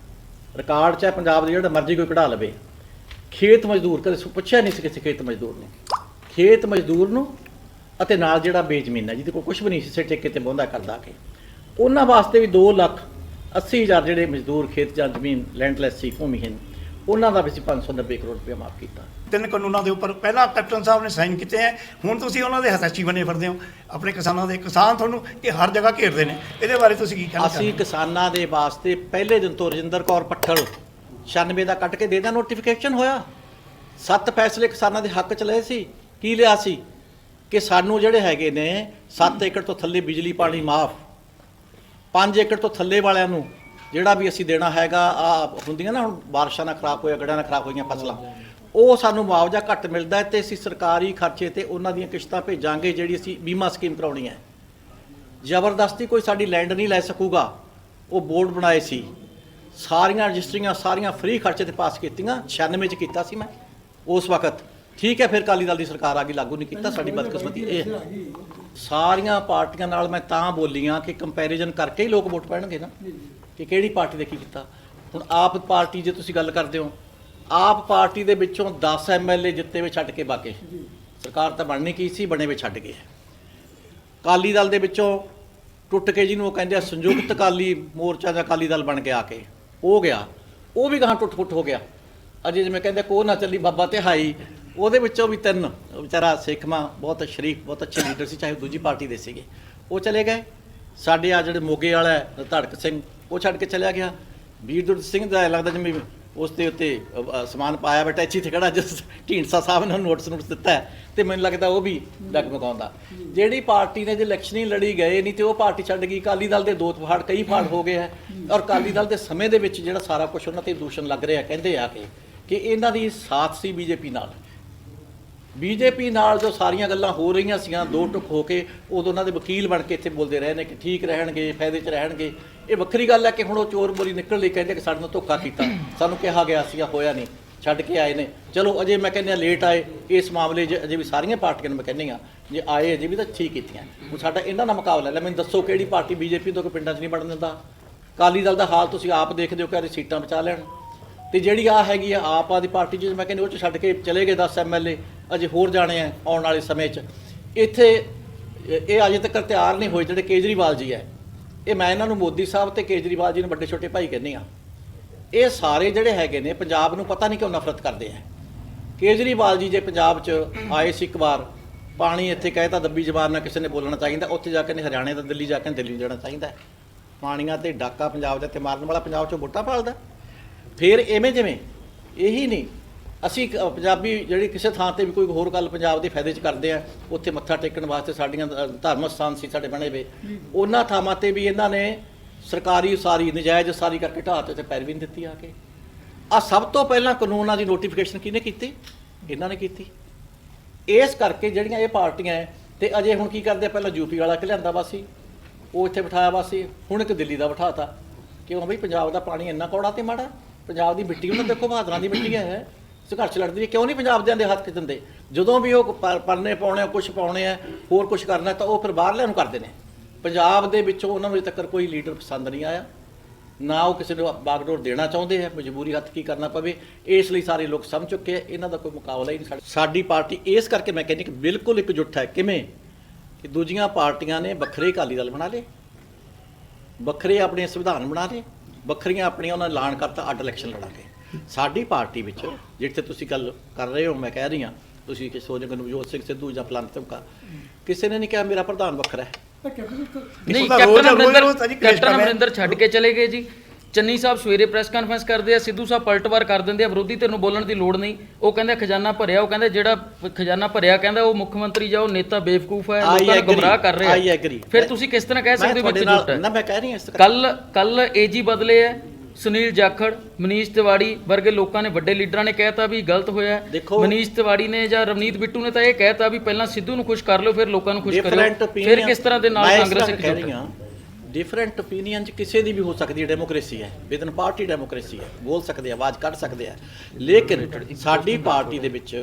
ਰਿਕਾਰਡ 'ਚ ਹੈ ਪੰਜਾਬ ਦੇ, ਜਿਹੜਾ ਮਰਜ਼ੀ ਕੋਈ ਕਢਾ ਲਵੇ। ਖੇਤ ਮਜ਼ਦੂਰ, ਕਦੇ ਪੁੱਛਿਆ ਨਹੀਂ ਸੀ ਕਿਸੇ ਖੇਤ ਮਜ਼ਦੂਰ ਨੇ, ਖੇਤ ਮਜ਼ਦੂਰ ਨੂੰ ਅਤੇ ਨਾਲ ਜਿਹੜਾ ਬੇਜ਼ਮੀਨ ਹੈ ਜਿਹਦੇ ਕੋਲ ਕੁਛ ਵੀ ਨਹੀਂ ਸੀ, ਠੇਕੇ ਤੇ ਬੋਂਦਾ ਕਰਦਾ ਕੇ, ਉਹਨਾਂ ਵਾਸਤੇ ਵੀ 2,80,000 ਜਿਹੜੇ ਮਜ਼ਦੂਰ ਖੇਤ ਜਾਂ ਜ਼ਮੀਨ ਲੈਂਡਲੈਸ ਸੀ, ਭੂਮੀਹੀਨ, ਉਹਨਾਂ ਦਾ ਵੀ ਅਸੀਂ 590 ਕਰੋੜ ਰੁਪਇਆ ਮਾਫ ਕੀਤਾ। 3 ਕਾਨੂੰਨਾਂ ਦੇ ਉੱਪਰ ਪਹਿਲਾਂ ਕੈਪਟਨ ਸਾਹਿਬ ਨੇ ਸਾਈਨ ਕੀਤੇ ਹੈ, ਹੁਣ ਤੁਸੀਂ ਉਹਨਾਂ ਦੇ ਹੱਥਾਚੀ ਬਣੇ ਫਿਰਦੇ ਹੋ ਆਪਣੇ ਕਿਸਾਨਾਂ ਦੇ। ਕਿਸਾਨ ਤੁਹਾਨੂੰ ਕਿ ਹਰ ਜਗ੍ਹਾ ਘੇਰਦੇ ਨੇ, ਇਹਦੇ ਬਾਰੇ ਤੁਸੀਂ ਕੀ ਕਹਿਣਾ ਚਾਹੁੰਦੇ ਹੋ? ਅਸੀਂ ਕਿਸਾਨਾਂ ਦੇ ਵਾਸਤੇ ਪਹਿਲੇ ਦਿਨ ਤੋਂ ਰਜਿੰਦਰ ਕੌਰ ਪੱਠਲ 96 ਦਾ ਕੱਟ ਕੇ ਦੇ ਦਿਆਂ ਨੋਟੀਫਿਕੇਸ਼ਨ ਹੋਇਆ। 7 ਫੈਸਲੇ ਕਿਸਾਨਾਂ ਦੇ ਹੱਕ 'ਚ ਲਏ ਸੀ। ਕੀ ਲਿਆ ਸੀ ਕਿ ਸਾਨੂੰ ਜਿਹੜੇ ਹੈਗੇ ਨੇ 7 ਏਕੜ ਤੋਂ ਥੱਲੇ ਬਿਜਲੀ ਪਾਣੀ ਮਾਫ, 5 ਏਕੜ ਤੋਂ ਥੱਲੇ ਵਾਲਿਆਂ ਨੂੰ ਜਿਹੜਾ ਵੀ ਅਸੀਂ ਦੇਣਾ ਹੈਗਾ, ਆ ਹੁੰਦੀਆਂ ਨਾ ਹੁਣ ਬਾਰਿਸ਼ਾਂ ਨਾਲ ਖਰਾਬ ਹੋਇਆ, ਗੜ੍ਹਾਂ ਨਾਲ ਖਰਾਬ ਹੋਈਆਂ ਫਸਲਾਂ, ਉਹ ਸਾਨੂੰ ਮੁਆਵਜ਼ਾ ਘੱਟ ਮਿਲਦਾ ਤੇ ਅਸੀਂ ਸਰਕਾਰੀ ਖਰਚੇ ਤੇ ਉਹਨਾਂ ਦੀਆਂ ਕਿਸ਼ਤਾਂ ਭੇਜਾਂਗੇ। ਜਿਹੜੀ ਅਸੀਂ ਬੀਮਾ ਸਕੀਮ ਕਰਾਉਣੀ ਹੈ, ਜ਼ਬਰਦਸਤੀ ਕੋਈ ਸਾਡੀ ਲੈਂਡ ਨਹੀਂ ਲੈ ਸਕੂਗਾ। ਉਹ ਬੋਰਡ ਬਣਾਏ ਸੀ, ਸਾਰੀਆਂ ਰਜਿਸਟਰੀਆਂ ਸਾਰੀਆਂ ਫ੍ਰੀ ਖਰਚੇ ਤੇ ਪਾਸ ਕੀਤੀਆਂ। 96 'ਚ ਕੀਤਾ ਸੀ ਮੈਂ ਉਸ ਵਕਤ। ਠੀਕ ਹੈ, ਫਿਰ ਅਕਾਲੀ ਦਲ ਦੀ ਸਰਕਾਰ ਆ ਗਈ, ਲਾਗੂ ਨਹੀਂ ਕੀਤਾ। ਸਾਡੀ ਬਦਕਿਸਮਤੀ ਇਹ ਹੈ। ਸਾਰੀਆਂ ਪਾਰਟੀਆਂ ਨਾਲ ਮੈਂ ਤਾਂ ਬੋਲੀਆਂ ਕਿ ਕੰਪੈਰੀਜ਼ਨ ਕਰਕੇ ਹੀ ਲੋਕ ਵੋਟ ਪੈਣਗੇ ਨਾ, ਕਿ ਕਿਹੜੀ ਪਾਰਟੀ ਨੇ ਕੀ ਕੀਤਾ। ਹੁਣ ਆਪ ਪਾਰਟੀ ਜੇ ਤੁਸੀਂ ਗੱਲ ਕਰਦੇ ਹੋ, ਆਪ ਪਾਰਟੀ ਦੇ ਵਿੱਚੋਂ 10 ਐਮਐਲਏ ਜਿੱਤੇ ਵੇ ਛੱਡ ਕੇ ਬਾਕੀ ਸਰਕਾਰ ਤਾਂ ਬਣਨੀ ਕੀ ਸੀ, ਬਣੇ ਵੇ ਛੱਡ ਗਏ। ਅਕਾਲੀ ਦਲ ਦੇ ਵਿੱਚੋਂ ਟੁੱਟ ਕੇ ਜਿਹਨੂੰ ਉਹ ਕਹਿੰਦੇ ਆ ਸੰਯੁਕਤ ਅਕਾਲੀ ਮੋਰਚਾ ਜਾਂ ਅਕਾਲੀ ਦਲ ਬਣ ਕੇ ਆ ਕੇ ਉਹ ਗਿਆ, ਉਹ ਵੀ ਗਾਹਾਂ ਟੁੱਟ-ਫੁੱਟ ਹੋ ਗਿਆ। ਅਜੇ ਜਿਵੇਂ ਕਹਿੰਦੇ ਕੋ ਨਾ ਚੱਲੀ ਬਾਬਾ ਤੇ ਹਾਈ, ਉਹਦੇ ਵਿੱਚੋਂ ਵੀ 3 ਵਿਚਾਰਾ ਸਿੱਖਵਾਂ ਬਹੁਤ ਸ਼ਰੀਫ ਬਹੁਤ ਅੱਛੇ ਲੀਡਰ ਸੀ, ਚਾਹੇ ਦੂਜੀ ਪਾਰਟੀ ਦੇ ਸੀਗੇ, ਉਹ ਚਲੇ ਗਏ। ਸਾਡੇ ਆ ਜਿਹੜੇ ਮੋਗੇ ਵਾਲਾ ਹੈ ਧੜਕ ਸਿੰਘ, ਉਹ ਛੱਡ ਕੇ ਚਲਿਆ ਗਿਆ। ਵੀਰਦੁਰ ਸਿੰਘ ਦਾ ਲੱਗਦਾ ਜਿਵੇਂ ਉਸ ਦੇ ਉੱਤੇ ਸਮਾਨ ਪਾਇਆ ਬੇਟਾ ਇੱਥੇ ਤੇ ਖੜਾ, ਜਿਸ ਢੀਂਡਸਾ ਸਾਹਿਬ ਨੇ ਨੋਟਿਸ ਦਿੱਤਾ ਹੈ, ਤੇ ਮੈਨੂੰ ਲੱਗਦਾ ਉਹ ਵੀ ਡਗਮਗਾਉਂਦਾ। ਜਿਹੜੀ ਪਾਰਟੀ ਨੇ ਜੇ ਇਲੈਕਸ਼ਨ ਹੀ ਲੜੀ ਗਏ ਨਹੀਂ ਤੇ ਉਹ ਪਾਰਟੀ ਛੱਡ ਗਈ। ਅਕਾਲੀ ਦਲ ਦੇ 2 ਫਾੜ ਕਈ ਫਾੜ ਹੋ ਗਏ ਹੈ, ਔਰ ਅਕਾਲੀ ਦਲ ਦੇ ਸਮੇਂ ਦੇ ਵਿੱਚ ਜਿਹੜਾ ਸਾਰਾ ਕੁਝ ਉਹਨਾਂ ਤੇ ਦੂਸ਼ਣ ਲੱਗ ਰਿਹਾ, ਕਹਿੰਦੇ ਆ ਕਿ ਇਹਨਾਂ ਦੀ ਸਾਥ ਸੀ ਬੀਜੇਪੀ ਨਾਲ ਜੋ ਸਾਰੀਆਂ ਗੱਲਾਂ ਹੋ ਰਹੀਆਂ ਸੀਗੀਆਂ 2 ਟੁਕ ਹੋ ਕੇ, ਉਦੋਂ ਉਹਨਾਂ ਦੇ ਵਕੀਲ ਬਣ ਕੇ ਇੱਥੇ ਬੋਲਦੇ ਰਹੇ ਨੇ ਕਿ ਠੀਕ ਰਹਿਣਗੇ, ਫਾਇਦੇ 'ਚ ਰਹਿਣਗੇ। ਇਹ ਵੱਖਰੀ ਗੱਲ ਹੈ ਕਿ ਹੁਣ ਉਹ ਚੋਰ ਬੋਲੀ ਨਿਕਲ ਲਈ, ਕਹਿੰਦੇ ਕਿ ਸਾਡੇ ਨਾਲ ਧੋਖਾ ਕੀਤਾ, ਸਾਨੂੰ ਕਿਹਾ ਗਿਆ ਸੀਗਾ, ਹੋਇਆ ਨਹੀਂ, ਛੱਡ ਕੇ ਆਏ ਨੇ। ਚਲੋ ਅਜੇ ਮੈਂ ਕਹਿੰਦਾ ਲੇਟ ਆਏ ਇਸ ਮਾਮਲੇ 'ਚ, ਅਜੇ ਵੀ ਸਾਰੀਆਂ ਪਾਰਟੀਆਂ ਨੂੰ ਮੈਂ ਕਹਿੰਦੀ ਹਾਂ ਜੇ ਆਏ ਅਜੇ ਵੀ ਤਾਂ ਠੀਕ ਕੀਤੀਆਂ। ਹੁਣ ਸਾਡਾ ਇਹਨਾਂ ਨਾਲ ਮੁਕਾਬਲਾ ਲੈ, ਮੈਨੂੰ ਦੱਸੋ ਕਿਹੜੀ ਪਾਰਟੀ ਬੀਜੇਪੀ ਤੋਂ ਕੋਈ ਪਿੰਡਾਂ 'ਚ ਨਹੀਂ ਵੜਨ ਦਿੰਦਾ। ਅਕਾਲੀ ਦਲ ਦਾ ਹਾਲ ਤੁਸੀਂ ਆਪ ਦੇਖਦੇ ਹੋ ਕਿ ਸੀਟਾਂ ਬਚਾ ਲੈਣ, ਤੇ ਜਿਹੜੀ ਆ ਹੈਗੀ ਆ ਆਪ ਆਦੀ ਪਾਰਟੀ 'ਚ ਮੈਂ ਕਹਿੰਦੀ ਉਹ 'ਚ ਛੱਡ ਕੇ ਚਲੇ ਗਏ 10 ਐਮਐਲਏ, ਅਜੇ ਹੋਰ ਜਾਣੇ ਆ ਆਉਣ ਵਾਲੇ ਸਮੇਂ 'ਚ। ਇੱਥੇ ਇਹ ਅਜੇ ਤੱਕ ਤਿਆਰ ਨਹੀਂ ਹੋਏ ਜਿਹੜੇ ਕੇਜਰੀਵਾਲ ਜੀ ਹੈ, ਇਹ ਮੈਂ ਇਹਨਾਂ ਨੂੰ ਮੋਦੀ ਸਾਹਿਬ ਤੇ ਕੇਜਰੀਵਾਲ ਜੀ ਨੂੰ ਵੱਡੇ ਛੋਟੇ ਭਾਈ ਕਹਿੰਦੀ ਆ। ਇਹ ਸਾਰੇ ਜਿਹੜੇ ਹੈਗੇ ਨੇ ਪੰਜਾਬ ਨੂੰ ਪਤਾ ਨਹੀਂ ਕਿਉਂ ਨਫ਼ਰਤ ਕਰਦੇ ਆ। ਕੇਜਰੀਵਾਲ ਜੀ ਜੇ ਪੰਜਾਬ 'ਚ ਆਏ ਸੀ ਇੱਕ ਵਾਰ, ਪਾਣੀ ਇੱਥੇ ਕਹਿਤਾ ਦੱਬੀ ਜ਼ਬਾਨ ਨਾਲ ਕਿਸੇ ਨੇ ਬੋਲਣਾ ਚਾਹੀਦਾ, ਉੱਥੇ ਜਾ ਕੇ ਨੇ ਹਰਿਆਣੇ ਦਾ ਦਿੱਲੀ ਜਾ ਕੇ ਦਿੱਲੀ ਜਾਣਾ ਚਾਹੀਦਾ। ਪਾਣੀਆਂ ਤੇ ਡਾਕਾ ਪੰਜਾਬ ਦੇ ਤੇ ਮਾਰਨ ਵਾਲਾ ਪੰਜਾਬ 'ਚੋਂ ਵੋਟਾਂ ਭਾਲਦਾ। ਫਿਰ ਐਵੇਂ ਜਿਵੇਂ ਇਹੀ ਨਹੀਂ, ਅਸੀਂ ਪੰਜਾਬੀ ਜਿਹੜੀ ਕਿਸੇ ਥਾਂ ਤੇ ਵੀ ਕੋਈ ਹੋਰ ਗੱਲ ਪੰਜਾਬ ਦੇ ਫਾਇਦੇ 'ਚ ਕਰਦੇ ਆ, ਉੱਥੇ ਮੱਥਾ ਟੇਕਣ ਵਾਸਤੇ ਸਾਡੀਆਂ ਧਾਰਮਿਕ ਸਥਾਨ ਸੀ ਸਾਡੇ ਬਣੇ ਵੇ, ਉਹਨਾਂ ਥਾਵਾਂ ਤੇ ਵੀ ਇਹਨਾਂ ਨੇ ਸਰਕਾਰੀ ਉਸਾਰੀ ਨਜਾਇਜ਼ ਉਸਾਰੀ ਕਰਕੇ ਢਾਹ ਤੇ ਪੈਰਵੀ ਨਹੀਂ ਦਿੱਤੀ ਆ ਕੇ। ਆ ਸਭ ਤੋਂ ਪਹਿਲਾਂ ਕਾਨੂੰਨਾਂ ਦੀ ਨੋਟੀਫਿਕੇਸ਼ਨ ਕਿਹਨੇ ਕੀਤੀ? ਇਹਨਾਂ ਨੇ ਕੀਤੀ। ਇਸ ਕਰਕੇ ਜਿਹੜੀਆਂ ਇਹ ਪਾਰਟੀਆਂ ਹੈ ਤੇ ਅਜੇ ਹੁਣ ਕੀ ਕਰਦੇ, ਪਹਿਲਾਂ ਯੂਪੀ ਵਾਲਾ ਕਿ ਲਿਆਂਦਾ ਵਾ ਸੀ, ਉਹ ਇੱਥੇ ਬਿਠਾਇਆ ਵਾ ਸੀ, ਹੁਣ ਇੱਕ ਦਿੱਲੀ ਦਾ ਬਿਠਾਤਾ। ਕਿਉਂ ਬਈ ਪੰਜਾਬ ਦਾ ਪਾਣੀ ਇੰਨਾ ਕੌੜਾ ਤੇ ਮਾੜਾ? ਪੰਜਾਬ ਦੀ ਮਿੱਟੀ ਉਹਨਾਂ ਦੇਖੋ ਬਹਾਦਰਾਂ ਦੀ ਮਿੱਟੀ ਹੈ, ਸੰਘਰਸ਼ ਲੜਦੀ ਹੈ, ਕਿਉਂ ਨਹੀਂ ਪੰਜਾਬ ਦੇ ਹੱਥ 'ਚ ਦਿੰਦੇ? ਜਦੋਂ ਵੀ ਉਹ ਪਰਨੇ ਪਾਉਣੇ, ਕੁਛ ਪਾਉਣੇ ਆ, ਹੋਰ ਕੁਛ ਕਰਨਾ, ਤਾਂ ਉਹ ਫਿਰ ਬਾਹਰਲਿਆਂ ਨੂੰ ਕਰਦੇ ਨੇ। ਪੰਜਾਬ ਦੇ ਵਿੱਚੋਂ ਉਹਨਾਂ ਨੂੰ ਅਜੇ ਤੱਕ ਕੋਈ ਲੀਡਰ ਪਸੰਦ ਨਹੀਂ ਆਇਆ, ਨਾ ਉਹ ਕਿਸੇ ਨੂੰ ਬਾਗਡੋਰ ਦੇਣਾ ਚਾਹੁੰਦੇ ਹੈ, ਮਜਬੂਰੀ ਹੱਥ ਕੀ ਕਰਨਾ ਪਵੇ, ਇਸ ਲਈ ਸਾਰੇ ਲੋਕ ਸਮਝ ਚੁੱਕੇ ਆ ਇਹਨਾਂ ਦਾ ਕੋਈ ਮੁਕਾਬਲਾ ਹੀ ਨਹੀਂ। ਸਾਡੀ ਪਾਰਟੀ ਇਸ ਕਰਕੇ ਮੈਂ ਕਹਿੰਦੀ ਕਿ ਬਿਲਕੁਲ ਇਕਜੁੱਟ ਹੈ। ਕਿਵੇਂ ਕਿ ਦੂਜੀਆਂ ਪਾਰਟੀਆਂ ਨੇ ਵੱਖਰੇ ਅਕਾਲੀ ਦਲ ਬਣਾ ਲਏ, ਵੱਖਰੇ ਆਪਣੇ ਸੰਵਿਧਾਨ ਬਣਾ ਲਏ, ਵੱਖਰੀਆਂ ਆਪਣੀਆਂ ਉਹਨਾਂ ਨੇ ਐਲਾਨ ਕਰਤਾ ਅੱਡ ਇਲੈਕਸ਼ਨ ਲੜਾਂਗੇ। ਸਾਡੀ ਪਾਰਟੀ ਵਿੱਚ ਜਿੱਥੇ ਤੁਸੀਂ ਗੱਲ ਕਰ ਰਹੇ ਹੋ, ਮੈਂ ਕਹਿ ਰਹੀ ਹਾਂ, ਤੁਸੀਂ ਕਿ ਸੋਚਦੇ ਨਵਜੋਤ ਸਿੰਘ ਸਿੱਧੂ ਜਾਂ ਫਲਾਣਾ ਧਮਕਾ, ਕਿਸੇ ਨੇ ਨਹੀਂ ਕਿਹਾ ਮੇਰਾ ਪ੍ਰਧਾਨ ਵੱਖਰਾ ਹੈ। ਨਹੀਂ, ਕੈਪਟਨ ਅਮਰਿੰਦਰ ਛੱਡ ਕੇ ਚਲੇ ਗਏ ਜੀ। ਚੰਨੀ ਸਾਹਿਬ ਸਵੇਰੇ ਪ੍ਰੈਸ ਕਾਨਫਰੰਸ ਕਰਦੇ ਆ, ਸਿੱਧੂ ਸਾਹਿਬ ਪਲਟਵਾਰ ਕਰ ਦਿੰਦੇ ਆ, ਵਿਰੋਧੀ ਧਿਰ ਨੂੰ ਬੋਲਣ ਦੀ ਲੋੜ ਨਹੀਂ। ਉਹ ਕਹਿੰਦੇ ਖਜ਼ਾਨਾ ਭਰਿਆ, ਉਹ ਕਹਿੰਦੇ ਜਿਹੜਾ ਖਜ਼ਾਨਾ ਭਰਿਆ ਕਹਿੰਦਾ ਉਹ ਮੁੱਖ ਮੰਤਰੀ ਜਾਂ ਉਹ ਨੇਤਾ ਬੇਵਕੂਫ ਹੈ, ਲੋਕਾਂ ਨੂੰ ਗੁੰਮਰਾਹ ਕਰ ਰਿਹਾ। ਫਿਰ ਤੁਸੀਂ ਕਿਸ ਤਰ੍ਹਾਂ ਕਹਿ ਸਕਦੇ ਹੋ ਵਿੱਚ ਝੂਠ ਹੈ? ਨਾ ਮੈਂ ਕਹਿ ਰਹੀ ਹਾਂ ਕੱਲ ਏਜੀ ਬਦਲੇ ਹੈ, ਸੁਨੀਲ ਜਾਖੜ, ਮਨੀਸ਼ ਤਿਵਾੜੀ ਵਰਗੇ ਲੋਕਾਂ ਨੇ, ਵੱਡੇ ਲੀਡਰਾਂ ਨੇ ਕਹਿਤਾ ਵੀ ਗਲਤ ਹੋਇਆ। ਮਨੀਸ਼ ਤਿਵਾੜੀ ਨੇ ਜਾਂ ਰਵਨੀਤ ਬਿੱਟੂ ਨੇ ਤਾਂ ਇਹ ਕਹਿਤਾ ਵੀ ਪਹਿਲਾਂ ਸਿੱਧੂ ਨੂੰ ਖੁਸ਼ ਕਰ ਲਓ ਫਿਰ ਲੋਕਾਂ ਨੂੰ ਖੁਸ਼ ਕਰਿਓ। ਫਿਰ ਕਿਸ ਤਰ੍ਹਾਂ ਦੇ ਨਾਲ ਕਾਂਗਰਸ ਇੱਕ ਡਿਫਰੈਂਟ ਓਪੀਨੀਅਨ 'ਚ ਕਿਸੇ ਦੀ ਵੀ ਹੋ ਸਕਦੀ ਹੈ, ਡੈਮੋਕ੍ਰੇਸੀ ਹੈ, ਵਿਦਨ ਪਾਰਟੀ ਡੈਮੋਕ੍ਰੇਸੀ ਹੈ, ਬੋਲ ਸਕਦੇ ਆ, ਆਵਾਜ਼ ਕੱਢ ਸਕਦੇ ਆ। ਲੇਕਿਨ ਸਾਡੀ ਪਾਰਟੀ ਦੇ ਵਿੱਚ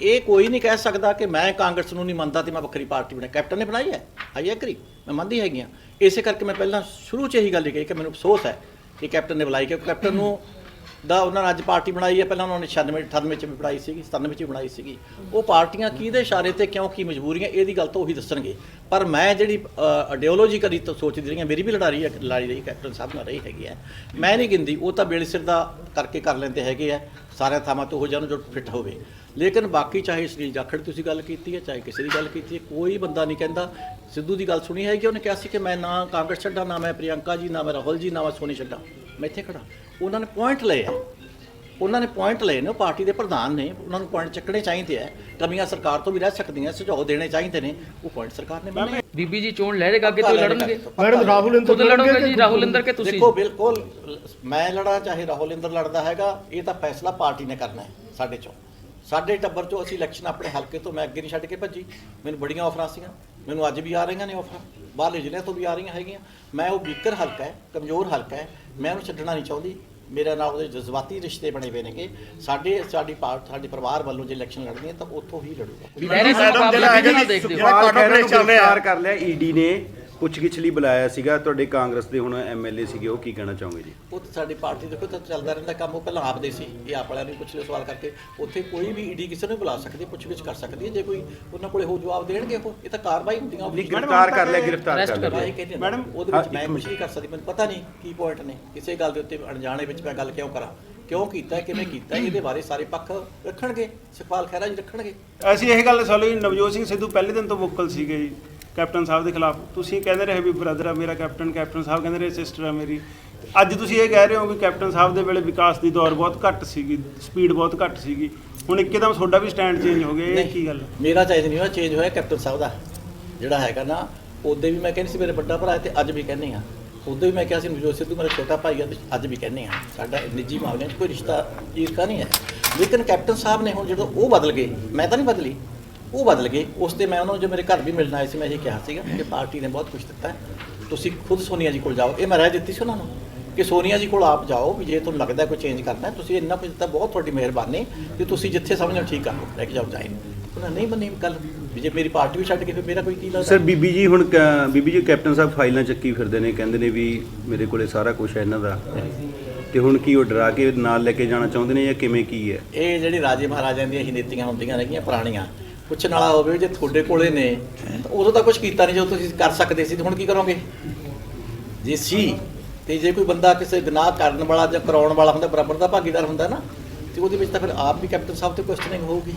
ਇਹ ਕੋਈ ਨਹੀਂ ਕਹਿ ਸਕਦਾ ਕਿ ਮੈਂ ਕਾਂਗਰਸ ਨੂੰ ਨਹੀਂ ਮੰਨਦਾ ਤੇ ਮੈਂ ਵੱਖਰੀ ਪਾਰਟੀ ਬਣਾਈ। ਕੈਪਟਨ ਨੇ ਬਣਾਈ ਹੈ, ਆਈ ਐਗਰੀ, ਮੈਂ ਮੰਨਦੀ ਹੈਗੀ ਹਾਂ। ਇਸੇ ਕਰਕੇ ਮੈਂ ਪਹਿਲਾਂ ਸ਼ੁਰੂ 'ਚ ਇਹੀ ਗੱਲ ਕਹੀ ਕਿ ਮੈਨੂੰ ਅਫਸੋਸ ਹੈ ਕਿ ਕੈਪਟਨ ਨੇ ਬੁਲਾਈ, ਕਿਉਂਕਿ ਕੈਪਟਨ ਨੂੰ ਦਾ ਉਹਨਾਂ ਨੇ ਅੱਜ ਪਾਰਟੀ ਬਣਾਈ ਹੈ, ਪਹਿਲਾਂ ਉਹਨਾਂ ਨੇ 96 98 'ਚ ਵੀ ਬਣਾਈ ਸੀਗੀ, 97 'ਚ ਵੀ ਬਣਾਈ ਸੀਗੀ। ਉਹ ਪਾਰਟੀਆਂ ਕਿਹਦੇ ਇਸ਼ਾਰੇ ਤੇ ਕਿਉਂ ਕੀ ਮਜਬੂਰੀਆਂ, ਇਹਦੀ ਗੱਲ ਤਾਂ ਉਹੀ ਦੱਸਣਗੇ। ਪਰ ਮੈਂ ਜਿਹੜੀ ਆਈਡੀਓਲੋਜੀਕਲੀ ਤਾਂ ਸੋਚਦੀ ਰਹੀ ਹਾਂ, ਮੇਰੀ ਵੀ ਲੜਾਈ ਰਹੀ ਕੈਪਟਨ ਸਾਹਿਬ ਨਾਲ ਰਹੀ ਹੈਗੀ ਹੈ, ਮੈਂ ਨਹੀਂ ਗਿਣਦੀ। ਉਹ ਤਾਂ ਵੇਲੇ ਸਿਰ ਦਾ ਕਰਕੇ ਕਰ ਲੈਂਦੇ ਹੈਗੇ ਆ ਸਾਰਿਆਂ ਥਾਵਾਂ ਤੋਂ, ਉਹ ਜਾਨੂੰ ਜੋ ਫਿੱਟ ਹੋਵੇ। ਲੇਕਿਨ ਬਾਕੀ ਚਾਹੇ ਸੁਨੀਲ ਜਾਖੜ ਤੁਸੀਂ ਗੱਲ ਕੀਤੀ ਹੈ, ਚਾਹੇ ਕਿਸੇ ਦੀ ਗੱਲ ਕੀਤੀ ਹੈ, ਕੋਈ ਬੰਦਾ ਨਹੀਂ ਕਹਿੰਦਾ। ਸਿੱਧੂ ਦੀ ਗੱਲ ਸੁਣੀ ਹੈ ਕਿ ਉਹਨੇ ਕਿਹਾ ਸੀ ਕਿ ਮੈਂ ਨਾ ਕਾਂਗਰਸ ਛੱਡਾਂ, ਨਾ ਮੈਂ ਪ੍ਰਿਯੰਕਾ ਜੀ, ਨਾ ਮੈਂ ਰਾਹੁਲ ਜੀ, ਨਾ ਮੈਂ ਸੋਨੀ ਛੱਡਾਂ, ਮੈਂ ਇੱਥੇ ਖੜਾ। ਉਹਨਾਂ ਨੇ ਪੁਆਇੰਟ ਲਏ ਆ, ਨੇ, ਉਹ ਪਾਰਟੀ ਦੇ ਪ੍ਰਧਾਨ ਨੇ, ਉਹਨਾਂ ਨੂੰ ਪੁਆਇੰਟ ਚੱਕਣੇ ਚਾਹੀਦੇ ਆ। ਕਮੀਆਂ ਸਰਕਾਰ ਤੋਂ ਵੀ ਰਹਿ ਸਕਦੀਆਂ, ਸੁਝਾਅ ਦੇਣੇ ਚਾਹੀਦੇ ਨੇ, ਉਹ ਪੁਆਇੰਟ ਸਰਕਾਰ ਨੇ ਮੰਨੇ। ਬੀਬੀ ਜੀ ਚੋਣ ਲਹਿਰੇ ਅੱਗੇ ਤੋਂ ਲੜਨਗੇ? ਮੈਡਮ ਰਾਹੁਲ ਇੰਦਰ ਲੜੋਗੇ ਜੀ? ਰਾਹੁਲ ਇੰਦਰ ਕੇ ਤੁਸੀਂ? ਦੇਖੋ ਬਿਲਕੁਲ, ਮੈਂ ਲੜਾ ਚਾਹੇ ਰਾਹੁਲ ਇੰਦਰ ਲੜਦਾ ਹੈਗਾ, ਇਹ ਤਾਂ ਫੈਸਲਾ ਪਾਰਟੀ ਨੇ ਕਰਨਾ ਹੈ। ਸਾਡੇ ਟੱਬਰ ਚੋਂ ਅਸੀਂ ਇਲੈਕਸ਼ਨ ਆਪਣੇ ਹਲਕੇ ਤੋਂ ਮੈਂ ਅੱਗੇ ਨਹੀਂ ਛੱਡ ਕੇ ਭੱਜੀ। ਮੈਨੂੰ ਬੜੀਆਂ ਆਫਰਾਂ ਸੀਗੀਆਂ, ਮੈਨੂੰ ਅੱਜ ਵੀ ਆ ਰਹੀਆਂ ਨੇ ਆਫਰਾਂ, ਬਾਹਰਲੇ ਜ਼ਿਲ੍ਹਿਆਂ ਤੋਂ ਵੀ ਆ ਰਹੀਆਂ ਹੈਗੀਆਂ। ਮੈਂ ਉਹ ਵੀਕਰ ਹਲਕਾ ਹੈ, ਕਮਜ਼ੋਰ ਹਲਕਾ ਹੈ, ਮੈਂ ਉਹਨੂੰ ਛੱਡਣਾ ਨਹੀਂ ਚਾਹੁੰਦੀ। ਮੇਰੇ ਨਾਲ ਉਹਦੇ ਜਜ਼ਬਾਤੀ ਰਿਸ਼ਤੇ ਬਣੇ ਹੋਏ ਨੇਗੇ। ਸਾਡੀ ਪਰਿਵਾਰ ਵੱਲੋਂ ਜੇ ਇਲੈਕਸ਼ਨ ਲੜਨੀ ਹੈ ਤਾਂ ਉੱਥੋਂ ਹੀ ਲੜੂਗਾ। ਦਾਇਰੇ ਦਾ ਮੁਕਾਬਲਾ ਕਿਹਦੇ ਨਾਲ ਦੇਖਦੇ ਹੋ? ਜਿਹੜਾ ਕਾਟੋ ਕੇਸ ਚੱਲ ਰਿਹਾ ਗ੍ਰਿਫਤਾਰ ਕਰ ਲਿਆ ਈਡੀ ਨੇ, ਪੁੱਛਗਿੱਛ ਲਈ ਬੁਲਾਇਆ ਸੀਗਾ, ਤੁਹਾਡੇ ਕਾਂਗਰਸ ਦੇ ਹੁਣ ਐਮਐਲਏ ਸੀਗੇ, ਉਹ ਕੀ ਕਹਿਣਾ ਚਾਹੋਗੇ ਜੀ? ਉਹ ਤਾਂ ਸਾਡੀ ਪਾਰਟੀ ਦੇਖੋ ਤਾਂ ਚੱਲਦਾ ਰਹਿੰਦਾ ਕੰਮ, ਉਹ ਪਹਿਲਾਂ ਆਪਦੇ ਸੀ, ਇਹ ਆਪ ਵਾਲਿਆਂ ਨੂੰ ਪੁੱਛ ਲਿਓ ਸਵਾਲ ਕਰਕੇ। ਉੱਥੇ ਕੋਈ ਵੀ ਈਡੀ ਕਿਸੇ ਨੂੰ ਬੁਲਾ ਸਕਦੀ ਹੈ, ਪੁੱਛਗਿੱਛ ਕਰ ਸਕਦੀ ਹੈ, ਜੇ ਕੋਈ ਉਹਨਾਂ ਕੋਲੇ ਹੋ ਜਵਾਬ ਦੇਣਗੇ ਉਹ, ਇਹ ਤਾਂ ਕਾਰਵਾਈ ਹੁੰਦੀਆਂ। ਨਹੀਂ, ਗ੍ਰਿਫਤਾਰ ਕਰ ਲਿਆ, ਗ੍ਰਿਫਤਾਰ ਕਰ ਮੈਡਮ ਲਿਆ। ਉਹਦੇ ਵਿੱਚ ਮੈਂ ਕੁਝ ਨਹੀਂ ਕਰ ਸਕਦੀ, ਮੈਨੂੰ ਪਤਾ ਨਹੀਂ ਕੀ ਪੁਆਇੰਟ ਨੇ ਕਿਸੇ ਗੱਲ ਦੇ ਉੱਤੇ ਅਣਜਾਣੇ ਵਿੱਚ ਮੈਂ ਗੱਲ ਕਿਉਂ ਕਰਾਂ, ਕਿਉਂ ਕੀਤਾ, ਕਿਵੇਂ ਕੀਤਾ, ਇਹਦੇ ਬਾਰੇ ਸਾਰੇ ਪੱਖ ਰੱਖਣਗੇ, ਸੁਖਪਾਲ ਖਹਿਰਾ ਜੀ ਰੱਖਣਗੇ। ਅਸੀਂ ਇਹ ਗੱਲ ਸੁਣ ਲਈ, ਨਵਜੋਤ ਸਿੰਘ ਸਿੱਧੂ ਪਹਿਲੇ ਦਿਨ ਤੋਂ ਵੋਕਲ ਸੀਗੇ ਜੀ ਕੈਪਟਨ ਸਾਹਿਬ ਦੇ ਖਿਲਾਫ। ਤੁਸੀਂ ਕਹਿੰਦੇ ਰਹੇ ਵੀ ਬ੍ਰਦਰ ਆ ਮੇਰਾ ਕੈਪਟਨ, ਕੈਪਟਨ ਸਾਹਿਬ ਕਹਿੰਦੇ ਰਹੇ ਸਿਸਟਰ ਆ ਮੇਰੀ। ਅੱਜ ਤੁਸੀਂ ਇਹ ਕਹਿ ਰਹੇ ਹੋ ਕਿ ਕੈਪਟਨ ਸਾਹਿਬ ਦੇ ਵੇਲੇ ਵਿਕਾਸ ਦੀ ਦੌਰ ਬਹੁਤ ਘੱਟ ਸੀਗੀ, ਸਪੀਡ ਬਹੁਤ ਘੱਟ ਸੀਗੀ, ਹੁਣ ਇੱਕਦਮ ਤੁਹਾਡਾ ਵੀ ਸਟੈਂਡ ਚੇਂਜ ਹੋ ਗਿਆ, ਇਹ ਕੀ ਗੱਲ? ਮੇਰਾ ਚੇਂਜ ਨਹੀਂ ਹੋਇਆ, ਚੇਂਜ ਹੋਇਆ ਕੈਪਟਨ ਸਾਹਿਬ ਦਾ ਜਿਹੜਾ ਹੈਗਾ ਨਾ। ਉਦੋਂ ਵੀ ਮੈਂ ਕਹਿੰਦੀ ਸੀ ਮੇਰੇ ਵੱਡਾ ਭਰਾ, ਤੇ ਅੱਜ ਵੀ ਕਹਿੰਦੇ ਆ। ਉਦੋਂ ਵੀ ਮੈਂ ਕਿਹਾ ਸੀ ਨਵਜੋਤ ਸਿੱਧੂ ਮੇਰਾ ਛੋਟਾ ਭਾਈ ਆ, ਤੇ ਅੱਜ ਵੀ ਕਹਿੰਦੇ ਆ। ਸਾਡਾ ਨਿੱਜੀ ਮਾਮਲਿਆਂ 'ਚ ਕੋਈ ਰਿਸ਼ਤਾ ਈਰਖਾ ਨਹੀਂ ਹੈ। ਲੇਕਿਨ ਕੈਪਟਨ ਸਾਹਿਬ ਨੇ ਹੁਣ ਜਦੋਂ ਉਹ ਬਦਲ ਗਏ, ਮੈਂ ਤਾਂ ਨਹੀਂ ਬਦਲੀ, ਉਹ ਬਦਲ ਗਏ। ਉਸ ਤੇ ਮੈਂ ਉਹਨਾਂ ਨੂੰ ਜੋ ਮੇਰੇ ਘਰ ਵੀ ਮਿਲਣ ਆਏ ਸੀ, ਮੈਂ ਇਹ ਕਿਹਾ ਸੀਗਾ ਕਿ ਪਾਰਟੀ ਨੇ ਬਹੁਤ ਕੁਝ ਦਿੱਤਾ ਹੈ, ਤੁਸੀਂ ਖੁਦ ਸੋਨੀਆ ਜੀ ਕੋਲ ਜਾਓ। ਇਹ ਮੈਂ ਰਾਏ ਦਿੱਤੀ ਸੀ ਉਹਨਾਂ ਨੂੰ ਕਿ ਸੋਨੀਆ ਜੀ ਕੋਲ ਆਪ ਜਾਓ, ਵੀ ਜੇ ਤੁਹਾਨੂੰ ਲੱਗਦਾ ਕੋਈ ਚੇਂਜ ਕਰਨਾ, ਤੁਸੀਂ ਇੰਨਾ ਕੁਝ ਦਿੱਤਾ, ਬਹੁਤ ਤੁਹਾਡੀ ਮਿਹਰਬਾਨੀ, ਤੇ ਤੁਸੀਂ ਜਿੱਥੇ ਸਮਝੋ ਠੀਕ ਕਰ ਲਓ, ਲੈ ਕੇ ਜਾਓ ਜਾਏ। ਉਹਨਾਂ ਨਹੀਂ ਮੰਨੀ ਗੱਲ, ਵੀ ਜੇ ਮੇਰੀ ਪਾਰਟੀ ਵੀ ਛੱਡ ਕੇ ਫਿਰ ਮੇਰਾ ਕੋਈ ਕੀ ਲੱਗਦਾ। ਸਰ ਬੀਬੀ ਜੀ ਹੁਣ ਬੀਬੀ ਜੀ ਕੈਪਟਨ ਸਾਹਿਬ ਫਾਈਲਾਂ ਚੱਕੀ ਫਿਰਦੇ ਨੇ, ਕਹਿੰਦੇ ਨੇ ਵੀ ਮੇਰੇ ਕੋਲੇ ਸਾਰਾ ਕੁਝ ਹੈ ਇਹਨਾਂ ਦਾ, ਤੇ ਹੁਣ ਕੀ ਉਹ ਡਰਾ ਕੇ ਨਾਲ ਲੈ ਕੇ ਜਾਣਾ ਚਾਹੁੰਦੇ ਨੇ ਜਾਂ ਕਿਵੇਂ ਕੀ ਹੈ? ਇਹ ਜਿਹੜੀ ਰਾਜੇ ਮਹਾਰਾਜਿਆਂ ਦੀਆਂ ਹੀ ਨੀਤੀਆਂ ਹੁੰਦੀਆਂ ਨੇਗੀਆਂ ਪੁਰਾਣੀਆਂ। ਪੁੱਛਣ ਵਾਲਾ ਹੋਵੇ ਜੇ ਤੁਹਾਡੇ ਕੋਲੇ ਨੇ ਤਾਂ ਉਦੋਂ ਤਾਂ ਕੁਝ ਕੀਤਾ ਨਹੀਂ, ਜੋ ਤੁਸੀਂ ਕਰ ਸਕਦੇ ਸੀ, ਤੇ ਹੁਣ ਕੀ ਕਰੋਗੇ? ਜੇ ਸੀ ਤੇ ਜੇ ਕੋਈ ਬੰਦਾ ਕਿਸੇ ਗੁਨਾਹ ਕਰਨ ਵਾਲਾ ਜਾਂ ਕਰਾਉਣ ਵਾਲਾ ਹੁੰਦਾ, ਬਰਾਬਰ ਦਾ ਭਾਗੀਦਾਰ ਹੁੰਦਾ ਨਾ, ਤੇ ਉਹਦੇ ਵਿੱਚ ਤਾਂ ਫਿਰ ਆਪ ਵੀ ਕੈਪਟਨ ਸਾਹਿਬ ਤੇ ਕੁਐਸਚਨਿੰਗ ਹੋਊਗੀ।